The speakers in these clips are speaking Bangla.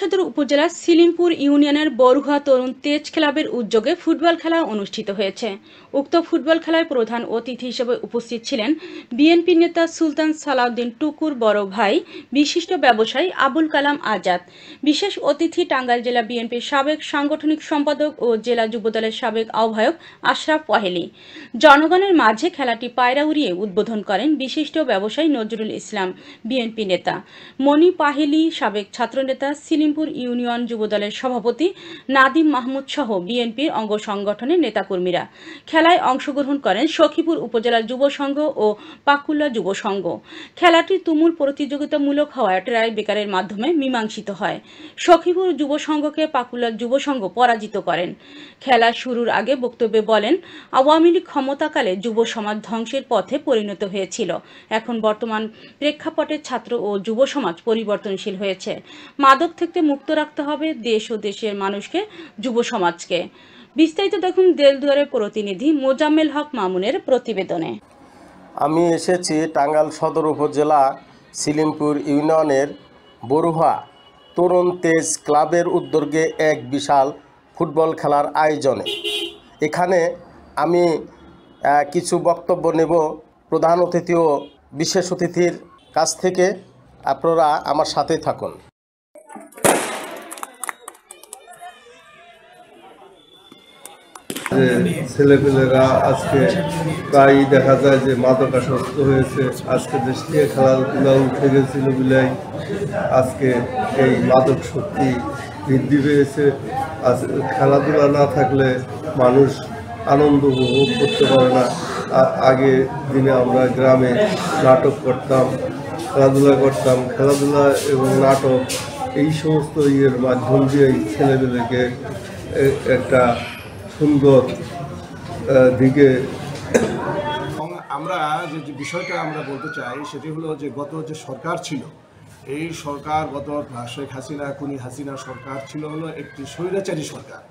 সদর উপজেলার সিলিমপুর ইউনিয়নের বরুহা তরুণ তেজ ক্লাবের উদ্যোগে ফুটবল খেলা অনুষ্ঠিত হয়েছে। উক্ত ফুটবল খেলায় প্রধান অতিথি হিসেবে উপস্থিত ছিলেন বিএনপি নেতা সুলতান সালাউদ্দিন টুকুর বড় ভাই, বিশিষ্ট ব্যবসায়ী আবুল কালাম আজাদ। বিশেষ অতিথি টাঙ্গাইল জেলা বিএনপির সাবেক সাংগঠনিক সম্পাদক ও জেলা যুবদলের সাবেক আহ্বায়ক আশরাফ ওয়াহেলি। জনগণের মাঝে খেলাটি পায়রা উড়িয়ে উদ্বোধন করেন বিশিষ্ট ব্যবসায়ী নজরুল ইসলাম, বিএনপি নেতা মনি পাহেলি, সাবেক ছাত্রনেতা সিলিমপুর ইউনিয়ন যুবদলের সভাপতি নাদিম মাহমুদ সহ বিএনপির অঙ্গ সংগঠনের নেতাকর্মীরা। খেলায় অংশগ্রহণ করেন সখীপুর উপজেলা যুব সংঘ ও পাকুল্লা যুব সংঘ। খেলাটি তুমুল প্রতিযোগিতামূলক হওয়ায় ট্রাই বেকারের মাধ্যমে মীমাংসিত হয়। সখীপুর যুব সংঘকে পাকুল্লা যুব সংঘ পরাজিত করেন। খেলা শুরুর আগে বক্তব্যে বলেন, আওয়ামী লীগ ক্ষমতাকালে যুব সমাজ ধ্বংসের পথে পরিণত হয়েছিল। এখন বর্তমান প্রেক্ষাপটে ছাত্র ও যুব সমাজ পরিবর্তনশীল হয়েছে। মাদক থেকে মুক্ত রাখতে হবে দেশ ও দেশের মানুষকে, যুব সমাজকে। বিস্তারিত দেখুন দেলদুয়ারের প্রতিনিধি মোজাম্মেল হক মামুনের প্রতিবেদনে। আমি এসেছি টাঙ্গাইল সদর উপজেলা সিলিমপুর ইউনিয়নের বরুহা তরুণ তেজ ক্লাবের উদ্যোগে এক বিশাল ফুটবল খেলার আয়োজনে। এখানে আমি কিছু বক্তব্য নেব প্রধান অতিথি ও বিশেষ অতিথির কাছ থেকে। আপনারা আমার সাথে থাকুন। ছেলেপেলেরা আজকে প্রায়ই দেখা যায় যে মাদকাসক্ত হয়েছে। আজকে দেশ থেকে খেলাধুলা উঠে গেছিল বিলাই আজকে এই মাদক শক্তি বৃদ্ধি পেয়েছে। আজ খেলাধুলা না থাকলে মানুষ আনন্দ উপভোগ করতে পারে না। আগে দিনে আমরা গ্রামে নাটক করতাম, খেলাধুলা করতাম। খেলাধুলা এবং নাটক এই সমস্ত ইয়ের মাধ্যম দিয়েই ছেলেমেয়েদেরকে একটা সুন্দর দিকে। আমরা যে বিষয়টা আমরা বলতে চাই সেটি হলো যে গত যে সরকার ছিল, এই সরকার গত শেখ হাসিনা খুনি হাসিনা সরকার ছিল হলো একটি স্বৈরাচারী সরকার,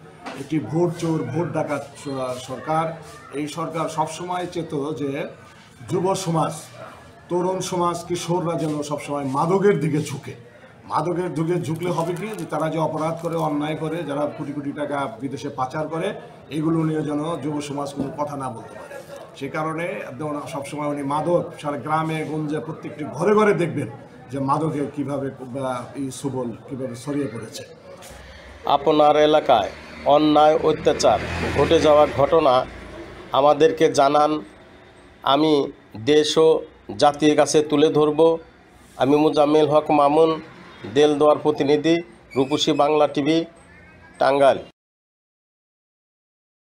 একটি ভোট চোর ভোট ডাকাত সরকার। এই সরকার সবসময় চেত যে যুব সমাজ, তরুণ সমাজ, কিশোররা যেন সবসময় মাদকের দিকে ঝুঁকে। মাদকের দিকে ঝুঁকলে হবে কি, যে তারা যে অপরাধ করে, অন্যায় করে, যারা কোটি কোটি টাকা বিদেশে পাচার করে, এইগুলো নিয়ে যেন যুব সমাজ কোনো কথা না বলতে পারে। সে কারণে সবসময় উনি মাদক সারা গ্রামে গঞ্জে প্রত্যেকটি ঘরে ঘরে দেখবেন যে মাদকের কীভাবে এই সুবল কীভাবে ছড়িয়ে পড়েছে। আপনার এলাকায় অন্যায় অত্যাচার ঘটে যাওয়া ঘটনা আমাদেরকে জানান। আমি দেশ ও জাতির কাছে তুলে ধরব। আমি মোজাম্মেল হক মামুন, দেলদুয়ার প্রতিনিধি, রূপসী বাংলা টিভি, টাঙ্গাইল।